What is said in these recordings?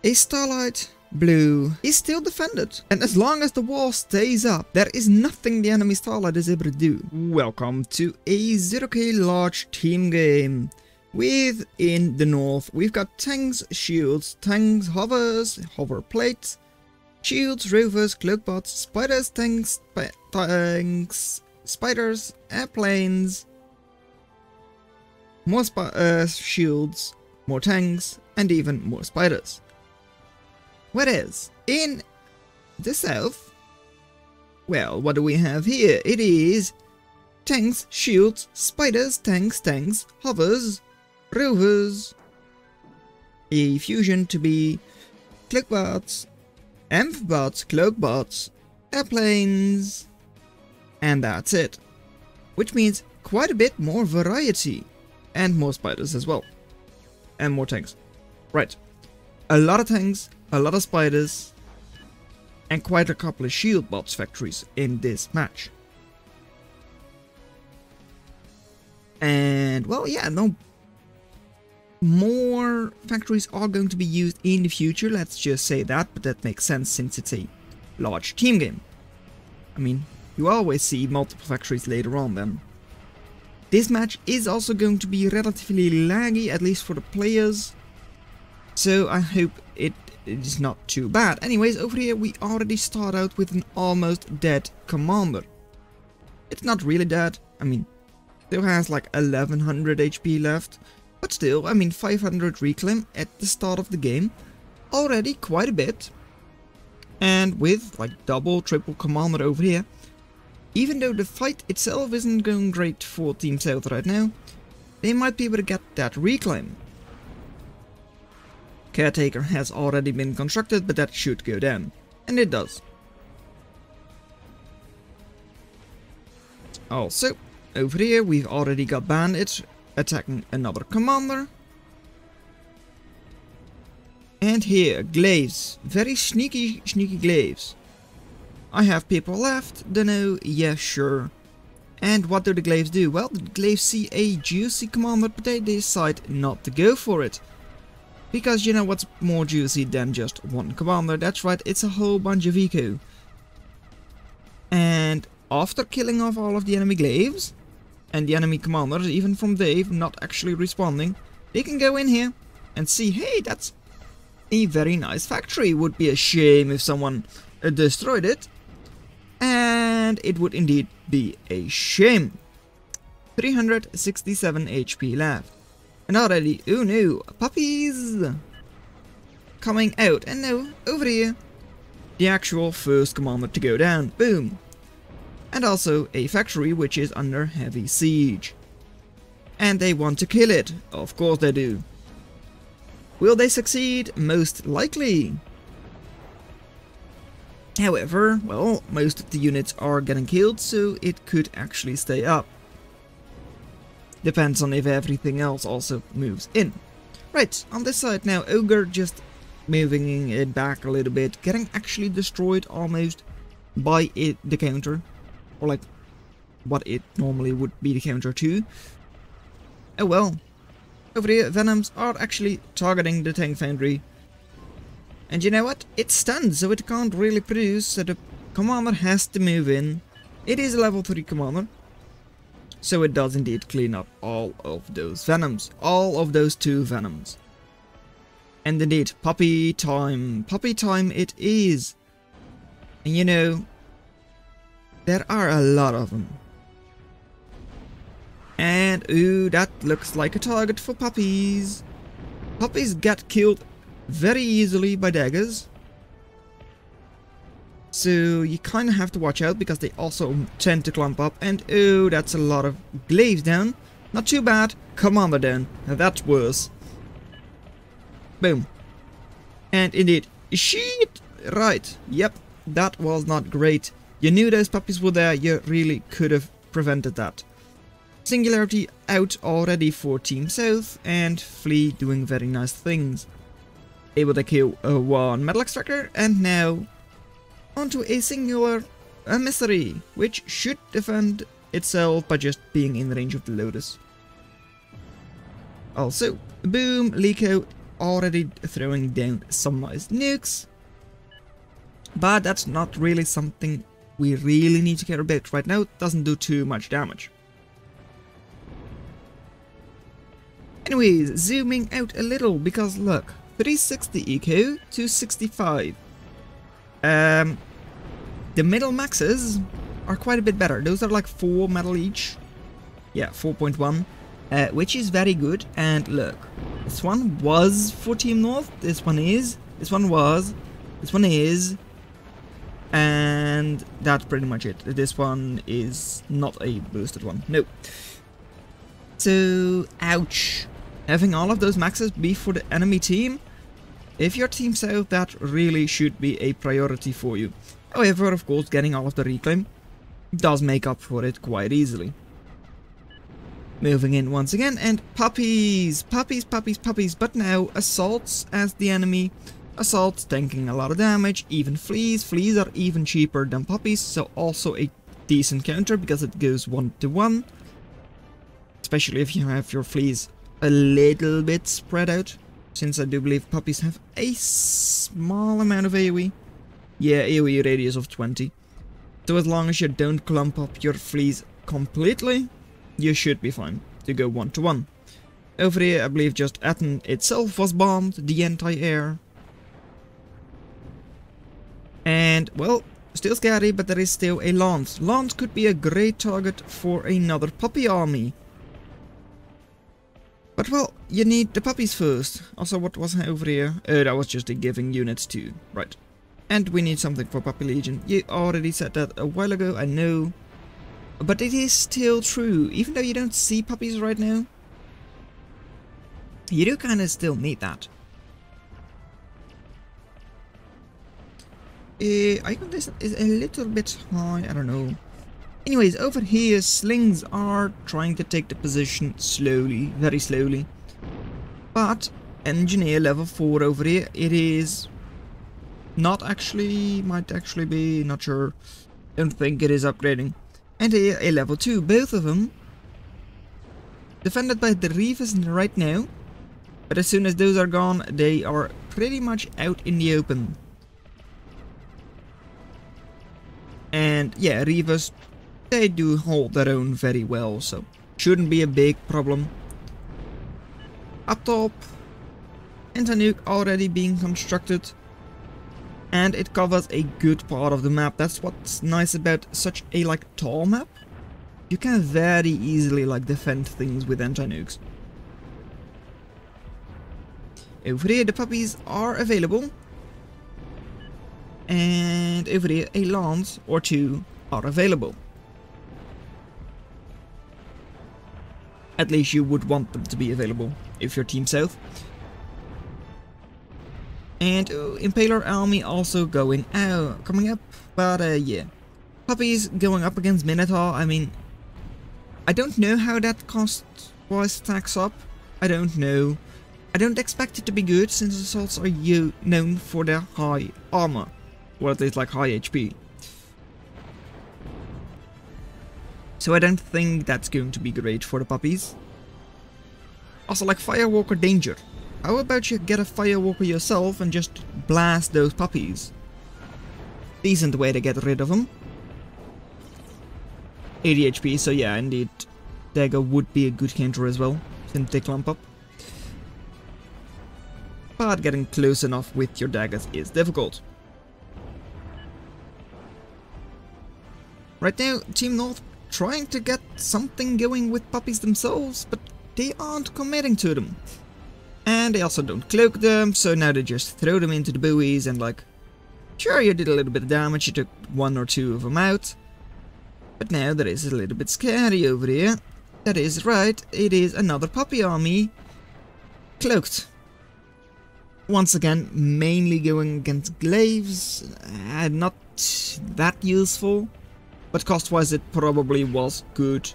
A Starlight blue is still defended, and as long as the wall stays up, there is nothing the enemy Starlight is able to do. Welcome to a zerok large team game. In the north, we've got tanks, shields, tanks, hovers, hover plates, shields, rovers, cloakbots, spiders, tanks, spiders, airplanes, more shields, more tanks, and even more spiders. Whereas, in the south, well, what do we have here? It is tanks, shields, spiders, tanks, hovers, rovers, a fusion to be cloakbots, amphibots, cloakbots, airplanes, and that's it. Which means quite a bit more variety, and more spiders as well, and more tanks. Right, a lot of tanks, a lot of spiders, and quite a couple of shield bots factories in this match. And, well, yeah, no more factories are going to be used in the future, let's just say that, but that makes sense since it's a large team game. I mean, you always see multiple factories later on then. This match is also going to be relatively laggy, at least for the players, so I hope it is not too bad. Anyways, over here we already start out with an almost dead commander. It's not really dead, I mean, still has like 1100 HP left, but still, I mean, 500 reclaim at the start of the game, already quite a bit. And with like double, triple commander over here, even though the fight itself isn't going great for Team South right now, they might be able to get that reclaim. Caretaker has already been constructed, but that should go down. And it does. Also, over here we've already got bandits attacking another commander. And here, glaives. Very sneaky glaives. I have people left, don't know, yeah, sure. And what do the glaives do? Well, the glaives see a juicy commander, but they decide not to go for it. Because you know what's more juicy than just one commander? That's right, it's a whole bunch of eco. And after killing off all of the enemy glaives, and the enemy commanders, even from Dave, not actually responding, they can go in here and see, hey, that's a very nice factory. Would be a shame if someone destroyed it. And it would indeed be a shame. 367 HP left. And already, oh no, puppies coming out. And now, over here, the actual first commander to go down. Boom. And also a factory which is under heavy siege. And they want to kill it. Of course they do. Will they succeed? Most likely. However, well, most of the units are getting killed, so it could actually stay up. Depends on if everything else also moves in. Right, on this side now, Ogre just moving it back a little bit, getting actually destroyed almost by the counter. Or like, what it normally would be the counter to. Oh well. Over here, Venoms are actually targeting the tank foundry. And you know what? It's stunned, so it can't really produce, so the commander has to move in. It is a level 3 commander. So it does indeed clean up all of those Venoms. All of those 2 Venoms. And indeed, puppy time. Puppy time it is. And you know, there are a lot of them. And ooh, that looks like a target for puppies. Puppies get killed very easily by daggers. So you kind of have to watch out because they also tend to clump up. And oh, that's a lot of glaives down. Not too bad. Commander down. Now that's worse. Boom. And indeed, shit. Right. Yep. That was not great. You knew those puppies were there. You really could have prevented that. Singularity out already for Team South. And Flea doing very nice things. Able to kill one metal extractor. And now onto a singular emissary, which should defend itself by just being in range of the Lotus. Also, boom, Liko already throwing down some nice nukes. But that's not really something we really need to care about right now. It doesn't do too much damage. Anyways, zooming out a little, because look, 360 eco, 265. The middle maxes are quite a bit better. Those are like 4 metal each. Yeah, 4.1, which is very good. And look, this one was for Team North, this one is, this one was, this one is, and that's pretty much it. This one is not a boosted one, no. So, ouch. Having all of those maxes be for the enemy team, if you're Team South, that really should be a priority for you. However, of course, getting all of the reclaim does make up for it quite easily. Moving in once again, and puppies, puppies, puppies, puppies, but now assaults as the enemy. Assaults tanking a lot of damage, even fleas. Fleas are even cheaper than puppies, so also a decent counter because it goes 1-to-1. Especially if you have your fleas a little bit spread out, since I do believe puppies have a small amount of AoE. Yeah, AoE radius of 20. So as long as you don't clump up your fleas completely, you should be fine to go 1-to-1. Over here, I believe just Atten itself was bombed, the anti-air. And, well, still scary, but there is still a Lance. Lance could be a great target for another puppy army. But, well, you need the puppies first. Also, what was over here? That was just a giving units too. Right. And we need something for Puppy Legion. You already said that a while ago, I know. But it is still true. Even though you don't see puppies right now, you do kind of still need that. Icon distance is a little bit high, I don't know. Anyways, over here, slings are trying to take the position slowly, very slowly. But, engineer level 4 over here, it is not actually, might actually be, not sure. Don't think it is upgrading. And here, a level 2, both of them. Defended by the Reavers right now. But as soon as those are gone, they are pretty much out in the open. And yeah, Reavers, they do hold their own very well, so shouldn't be a big problem. Up top, anti-nuke already being constructed. And it covers a good part of the map. That's what's nice about such a tall map. You can very easily defend things with anti-nukes. Over here the puppies are available. And over here a Lance or 2 are available. At least you would want them to be available if you're Team South. And Impaler army also coming up. But yeah. Puppies going up against Minotaur. I mean, I don't know how that cost-wise stacks up. I don't know. I don't expect it to be good, since assaults are known for their high armor. Or at least high HP. So I don't think that's going to be great for the puppies. Also, Firewalker danger. How about you get a Firewalker yourself and just blast those puppies? Decent way to get rid of them. 80 HP, so yeah, indeed. Dagger would be a good counter as well, since they clump up. But getting close enough with your daggers is difficult. Right now, Team North trying to get something going with puppies themselves, but they aren't committing to them. And they also don't cloak them, so now they just throw them into the buoys and sure, you did a little bit of damage, you took 1 or 2 of them out. But now there is a little bit scary over here. That is right, it is another puppy army. Cloaked. Once again, mainly going against glaives. Not that useful. But cost-wise it probably was good.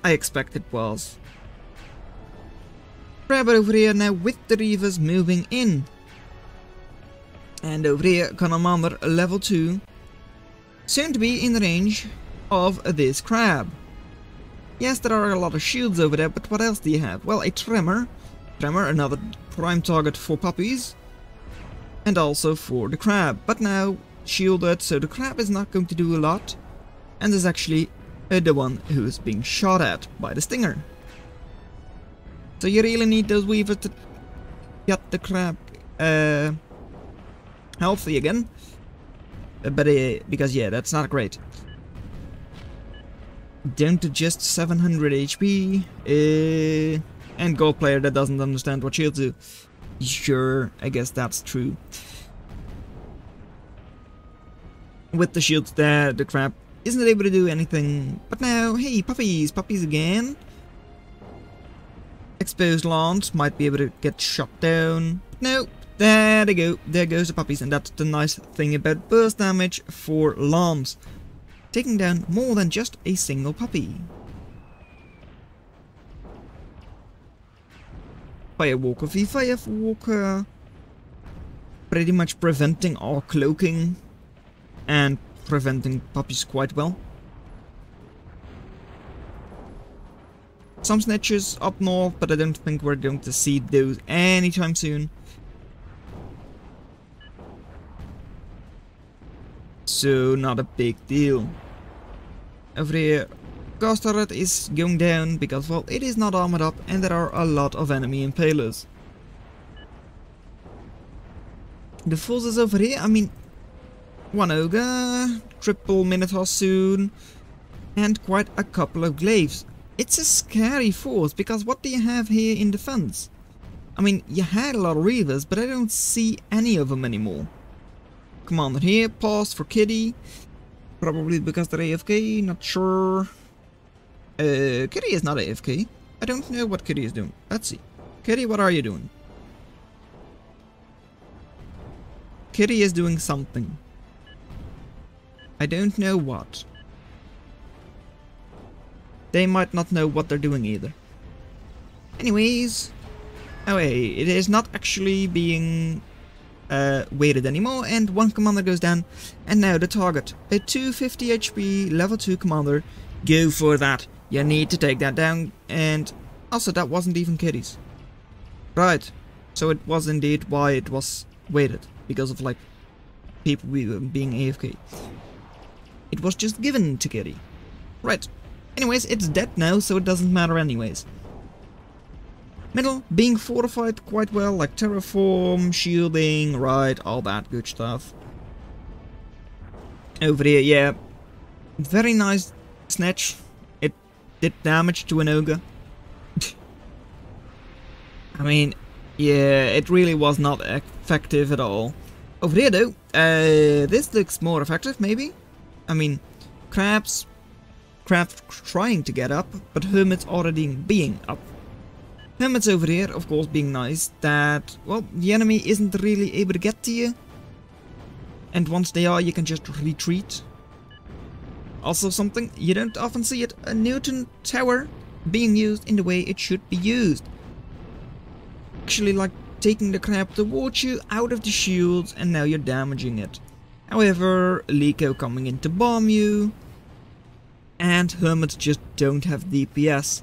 I expect it was. Grab it over here now with the Reavers moving in. And over here, Commander level 2. Soon to be in the range of this crab. Yes, there are a lot of shields over there, but what else do you have? Well, a Tremor. Tremor, another prime target for puppies. And also for the crab. But now shielded, so the crab is not going to do a lot. And is actually the one who is being shot at by the stinger. So you really need those weavers to get the crab healthy again. Because yeah, that's not great. Down to just 700 HP. And gold player that doesn't understand what shields do. Sure, I guess that's true. With the shields there, the crab isn't able to do anything. But now, hey, puppies again. Exposed lawns might be able to get shot down. No, there they go. There goes the puppies, and that's the nice thing about burst damage for lawns. Taking down more than just a single puppy. Firewalker v Firewalker. Pretty much preventing our cloaking. And preventing puppies quite well. Some snitches up north, but I don't think we're going to see those anytime soon. So, not a big deal. Over here, Ghost turret is going down because, well, it is not armored up and there are a lot of enemy impalers. The forces over here, I mean, one ogre, triple minotaur soon, and quite a couple of glaives. It's a scary force, because what do you have here in defense? I mean, you had a lot of reavers, but I don't see any of them anymore. Commander here, pause for Kitty. Probably because they're AFK, not sure. Kitty is not AFK. I don't know what Kitty is doing. Let's see. Kitty, what are you doing? Kitty is doing something. I don't know what. They might not know what they're doing either. Anyways. Oh hey, it is not actually being weighted anymore, and one commander goes down. And now the target. A 250 HP level 2 commander. Go for that. You need to take that down. And also that wasn't even Kitty's. Right. So it was indeed why it was weighted. Because of like people being AFK. It was just given to Kitty. Right. Anyways, it's dead now, so it doesn't matter anyways. Middle, being fortified quite well, like terraform, shielding, right, all that good stuff. Over here, yeah. Very nice snatch. It did damage to an ogre. I mean, yeah, it really was not effective at all. Over here though, this looks more effective maybe. I mean, crabs trying to get up, but hermits already being up. Hermits over here, of course, being nice that, well, the enemy isn't really able to get to you. And once they are, you can just retreat. Also something, you don't often see it, a Newton tower being used in the way it should be used. Actually, like taking the crab towards you out of the shields, and now you're damaging it. However, Lico coming in to bomb you. And hermits just don't have DPS.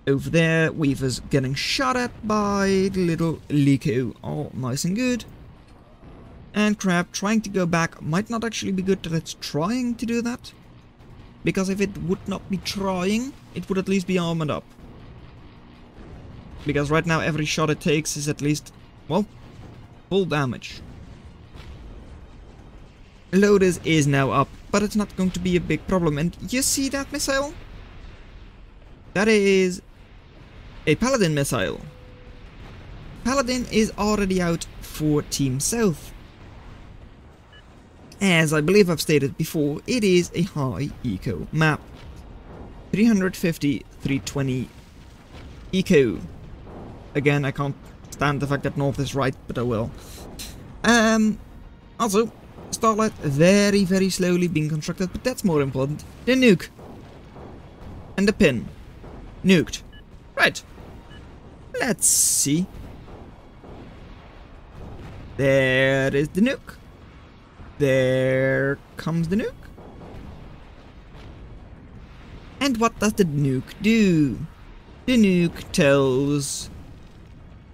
Over there, Weaver's getting shot at by the little Lico. All nice and good. And Crab trying to go back might not actually be good that it's trying to do that. Because if it would not be trying, it would at least be armored up. Because right now every shot it takes is at least, well, full damage. Lotus is now up, but it's not going to be a big problem. And you see that missile? That is a Paladin missile. Paladin is already out for Team South. As I believe I've stated before, it is a high eco map. 350, 320 eco. Again, I can't stand the fact that North is right, but I will. Also, Starlight very, very slowly being constructed, but that's more important. The nuke. And the pin. Nuked. Right. Let's see. There is the nuke. There comes the nuke. And what does the nuke do? The nuke tells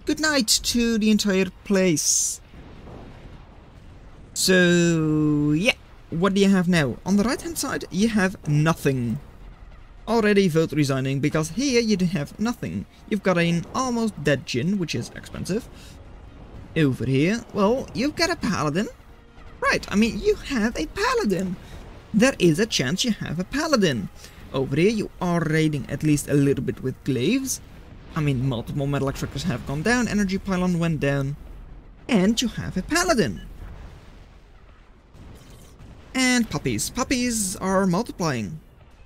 good night to the entire place. So, yeah, what do you have now? On the right hand side, you have nothing. Already vote resigning, because here you have nothing. You've got an almost dead Jin, which is expensive. Over here, well, you've got a paladin. Right, I mean, you have a paladin. There is a chance you have a paladin. Over here, you are raiding at least a little bit with glaives. I mean, multiple metal extractors have gone down, energy pylon went down. And you have a paladin. And puppies. Puppies are multiplying.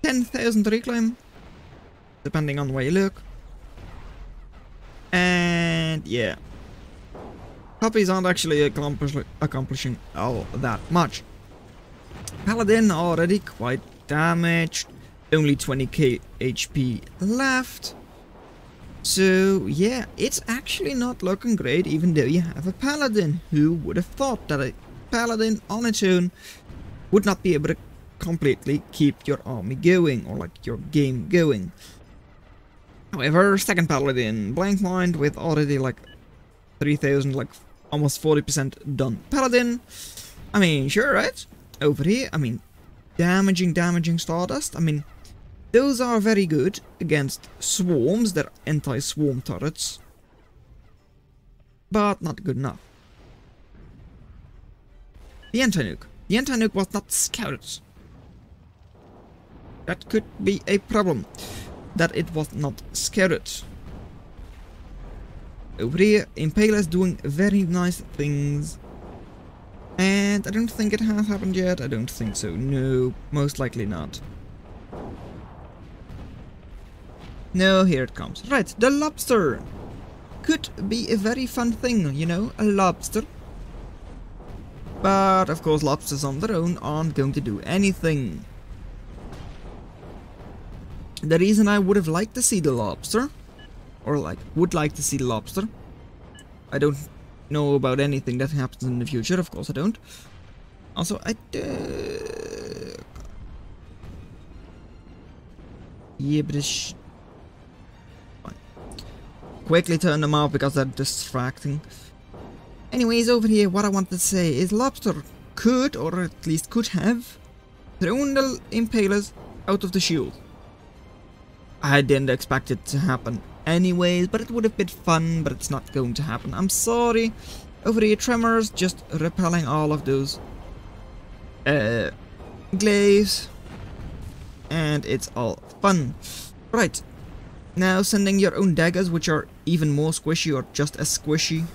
10,000 reclaim, depending on where you look. And yeah, puppies aren't actually accomplishing all that much. Paladin already quite damaged, only 20k HP left. So yeah, it's actually not looking great, even though you have a paladin. Who would have thought that a paladin on its own would not be able to completely keep your army going, or like your game going. However, second paladin, blank mind with already like 3,000, like almost 40% done. Paladin, I mean, sure, right? Over here, I mean, damaging Stardust. I mean, those are very good against swarms, they're anti-swarm turrets, but not good enough. The anti-nuke. The anti-nuke was not scouted. That could be a problem, that it was not scouted. Over here, Impale is doing very nice things. And I don't think it has happened yet. I don't think so. No, most likely not. No, here it comes. Right, the lobster. Could be a very fun thing, you know, a lobster. But, of course, lobsters on their own aren't going to do anything. The reason I would have liked to see the lobster, or like, would like to see the lobster, I don't know about anything that happens in the future, of course I don't. Also, yeah, but it's fine. Quickly turn them off because they're distracting. Anyways, over here, what I wanted to say is lobster could, or at least could have, thrown the impalers out of the shield. I didn't expect it to happen anyways, but it would have been fun, but it's not going to happen. I'm sorry. Over here, tremors, just repelling all of those glaives, and it's all fun. Right, now sending your own daggers, which are even more squishy, or just as squishy,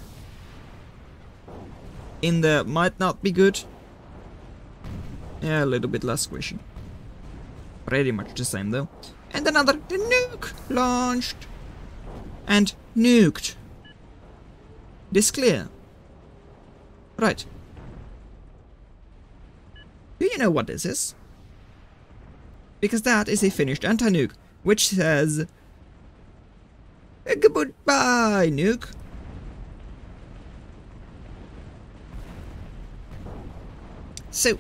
in there might not be good. Yeah, a little bit less squishy. Pretty much the same though. And another nuke launched and nuked. This clear. Right. Do you know what this is? Because that is a finished anti-nuke, which says goodbye, nuke. So,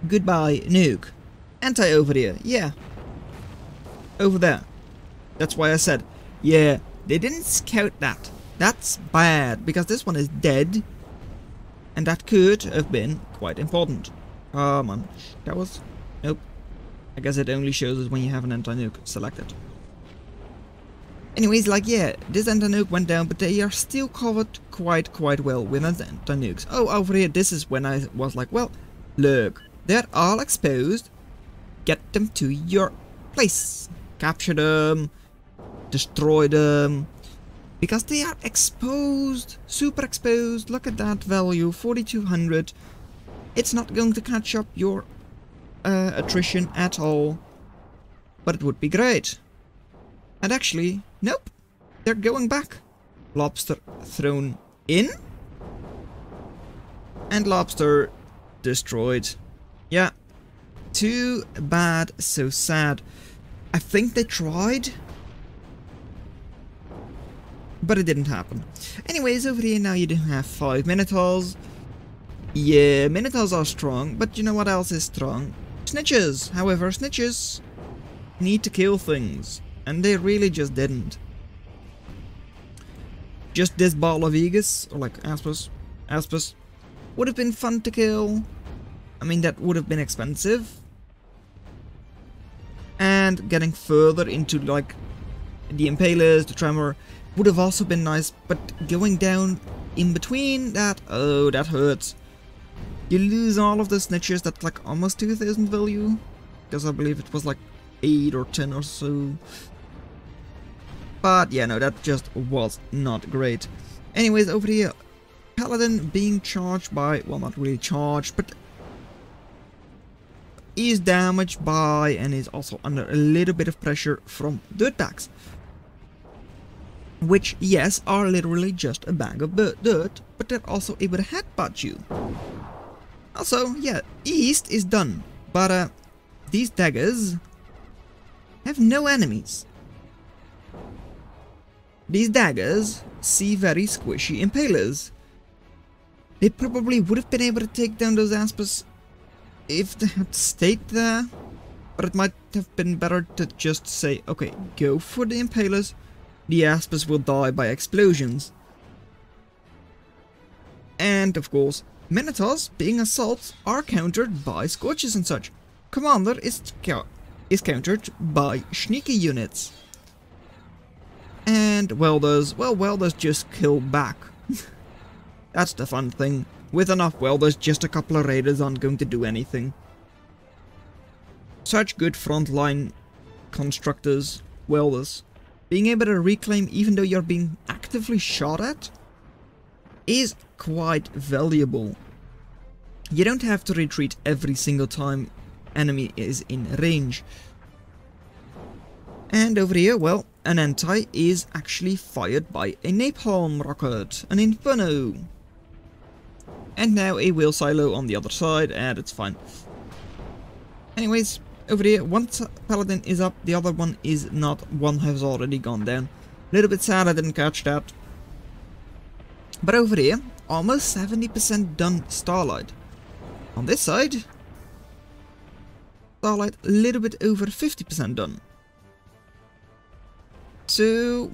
goodbye, nuke. Anti over here, yeah. Over there. That's why I said, yeah, they didn't scout that. That's bad, because this one is dead. And that could have been quite important. Come on. That was... Nope. I guess it only shows us when you have an anti-nuke selected. Anyways, like, yeah, this anti-nuke went down, but they are still covered quite well with anti-nukes. Oh, over here, this is when I was like, well, look, they're all exposed. Get them to your place. Capture them. Destroy them. Because they are exposed. Super exposed. Look at that value. 4,200. It's not going to catch up your attrition at all. But it would be great. And actually, nope. They're going back. Lobster thrown in. And lobster destroyed. Yeah. Too bad, so sad. I think they tried. But it didn't happen. Anyways, over here now you do have 5 Minotaurs. Yeah, Minotaurs are strong, but you know what else is strong? Snitches. However, snitches need to kill things. and they really just didn't. Just this ball of Aegis, or like Aspis, would have been fun to kill. I mean, that would have been expensive. And getting further into like the Impalers, the Tremor, would have also been nice, but going down in between that, oh, that hurts. You lose all of the snitches, that's like almost 2,000 value, because I believe it was like 8 or 10 or so. But yeah, no, that just was not great. Anyways, over here, Paladin being charged by, well, not really charged, but is damaged by and is also under a little bit of pressure from dirtbags. Which, yes, are literally just a bag of dirt, but they're also able to headbutt you. Also, yeah, East is done, but these daggers have no enemies. These daggers see very squishy Impalers. They probably would have been able to take down those Aspis if they had stayed there, but it might have been better to just say, okay, go for the Impalers, the Aspis will die by explosions. And of course, Minotaurs, being assaults, are countered by Scorches and such. Commander is countered by sneaky units. And Welders, well, Welders just kill back. That's the fun thing. With enough Welders, just a couple of Raiders aren't going to do anything. Such good frontline constructors, Welders. Being able to reclaim even though you're being actively shot at is quite valuable. You don't have to retreat every single time enemy is in range. And over here, well, an anti is actually fired by a napalm rocket, an Inferno. And now a wheel silo on the other side, and it's fine. Anyways, over here, one paladin is up, the other one is not. One has already gone down. A little bit sad I didn't catch that. But over here, almost 70% done Starlight. On this side, Starlight a little bit over 50% done. So,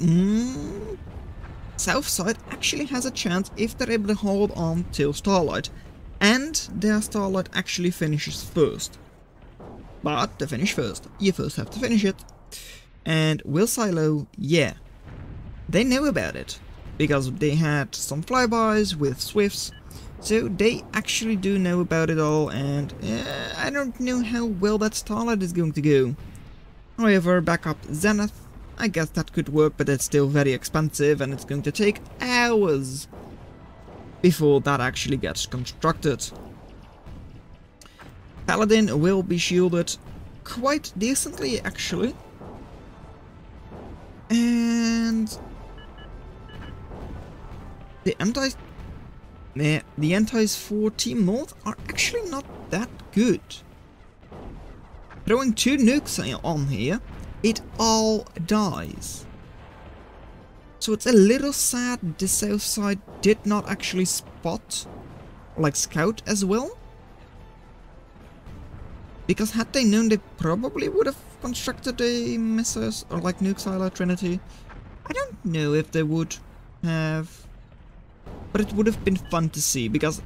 South side actually has a chance if they're able to hold on till Starlight, and their Starlight actually finishes first. But to finish first, you first have to finish it. And Will Silo, yeah, they know about it, because they had some flybys with Swifts, so they actually do know about it all, and I don't know how well that Starlight is going to go. However, backup Zenith, I guess that could work, but it's still very expensive and it's going to take hours before that actually gets constructed. Paladin will be shielded quite decently actually. And the antis for Team North are actually not that good. Throwing 2 nukes on here, it all dies. So it's a little sad the south side did not actually spot, like scout as well. Because had they known, they probably would have constructed a missiles or like nuke silo Trinity. I don't know if they would have, but it would have been fun to see, because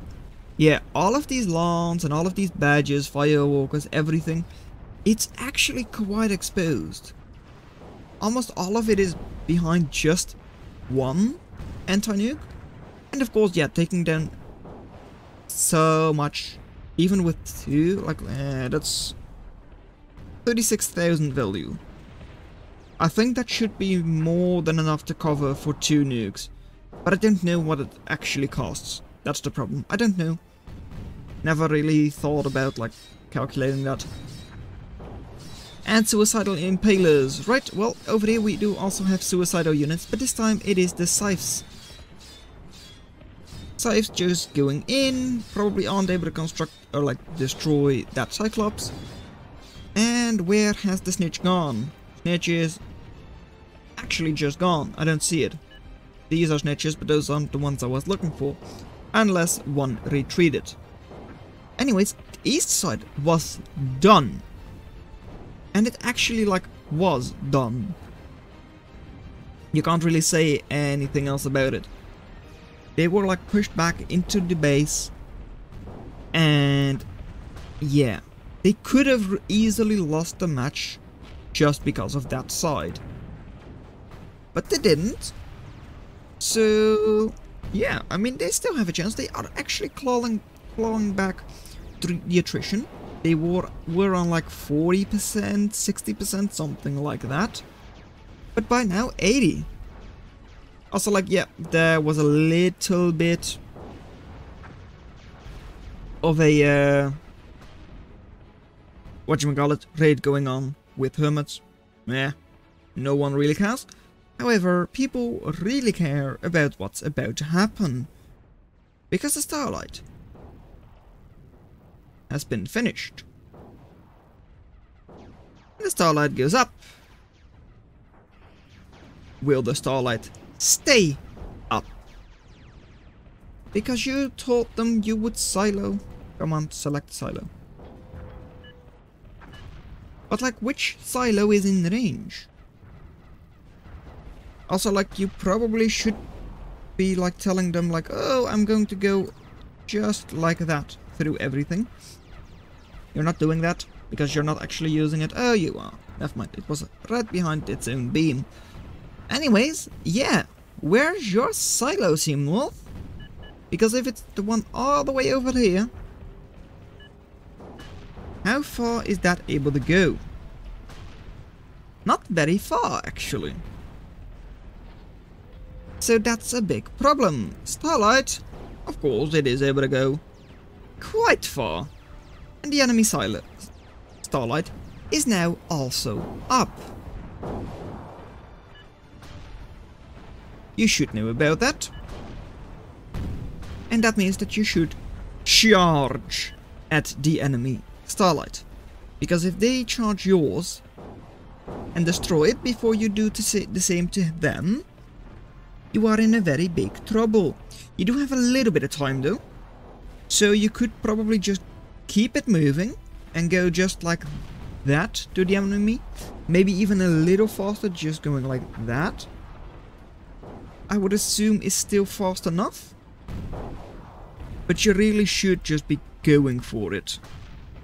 yeah, all of these lawns and all of these badges, firewalkers, everything, it's actually quite exposed. Almost all of it is behind just one anti-nuke. And of course, yeah, taking down so much, even with 2, like, that's 36,000 value. I think that should be more than enough to cover for 2 nukes. But I don't know what it actually costs. That's the problem. I don't know. Never really thought about, like, calculating that. And suicidal impalers. Right, well, over here we do also have suicidal units, but this time it is the scythes. Scythes just going in, probably aren't able to construct or like destroy that Cyclops. And where has the snitch gone? Snitch is actually just gone. I don't see it. These are snitches, but those aren't the ones I was looking for. Unless one retreated. Anyways, the east side was done. And it actually, like, was done. You can't really say anything else about it. They were like pushed back into the base, and yeah, they could have easily lost the match just because of that side. But they didn't. So yeah, I mean, they still have a chance. They are actually clawing back through the attrition. They were on like 40%, 60%, something like that. But by now, 80. Also, like, yeah, there was a little bit of a, whatchamacallit, raid going on with hermits. Yeah, no one really cares. However, people really care about what's about to happen. Because the Starlight has been finished. The Starlight goes up. Will the Starlight stay up? Because you told them you would silo. Come on, select silo. But like, which silo is in range? Also, like, you probably should be like telling them like, oh, I'm going to go just like that through everything. You're not doing that because you're not actually using it. Oh, you are. Never mind, it was right behind its own beam. Anyways, yeah, where's your silo, Team Wolf? Because if it's the one all the way over here, how far is that able to go? Not very far, actually. So that's a big problem. Starlight, of course, it is able to go quite far. And the enemy silo, Starlight, is now also up. You should know about that. And that means that you should charge at the enemy Starlight. Because if they charge yours and destroy it before you do the same to them, you are in a very big trouble. You do have a little bit of time though. So you could probably just keep it moving and go just like that to the enemy. Maybe even a little faster, just going like that. I would assume is still fast enough. But you really should just be going for it.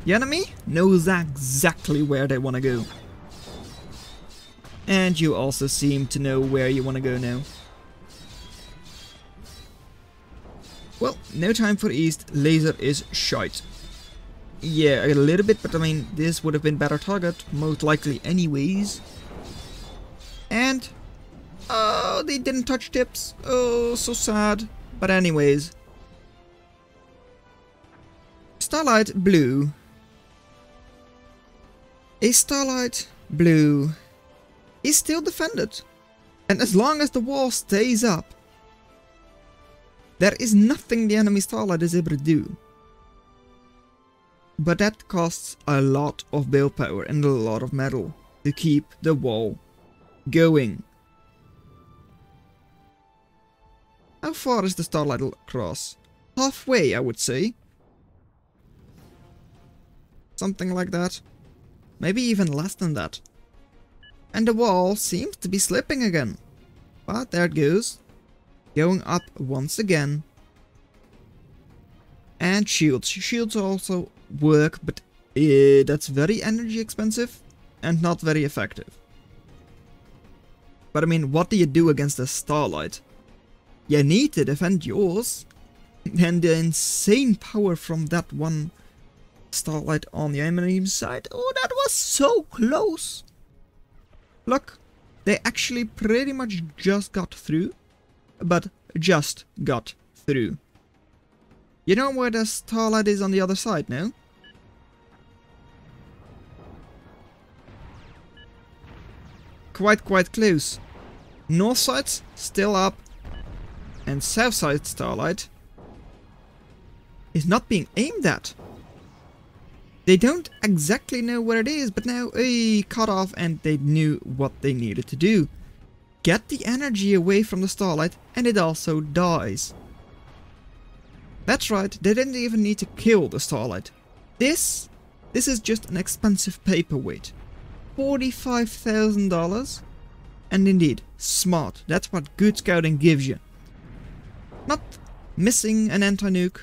The enemy knows exactly where they want to go. And you also seem to know where you want to go now. Well, no time for East. Laser is shite. Yeah, a little bit, but I mean, this would have been better target, most likely anyways. And oh, they didn't touch tips. Oh, so sad. But anyways, Starlight Blue. A Starlight Blue is still defended. And as long as the wall stays up, there is nothing the enemy Starlight is able to do. But that costs a lot of willpower and a lot of metal to keep the wall going. How far is the Starlight across? Halfway, I would say. Something like that. Maybe even less than that. And the wall seems to be slipping again. But there it goes. Going up once again. And shields. Shields also work, but that's very energy expensive and not very effective. But I mean, what do you do against a Starlight? You need to defend yours. And the insane power from that one Starlight on the enemy side. Oh, that was so close. Look, they actually pretty much just got through. But just got through. You know where the Starlight is on the other side now? Quite close. North side's still up. And south side Starlight is not being aimed at. They don't exactly know where it is, but now cut off and they knew what they needed to do. Get the energy away from the Starlight and it also dies. That's right, they didn't even need to kill the Starlight. This is just an expensive paperweight. $45,000 And indeed, smart. That's what good scouting gives you. Not missing an anti-nuke.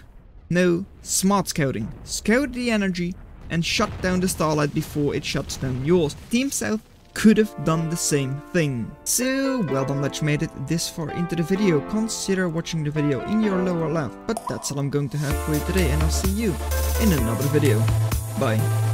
No, smart scouting. Scout the energy and shut down the Starlight before it shuts down yours. Team South could have done the same thing. So, well done that you made it this far into the video. Consider watching the video in your lower left. But that's all I'm going to have for you today, and I'll see you in another video. Bye.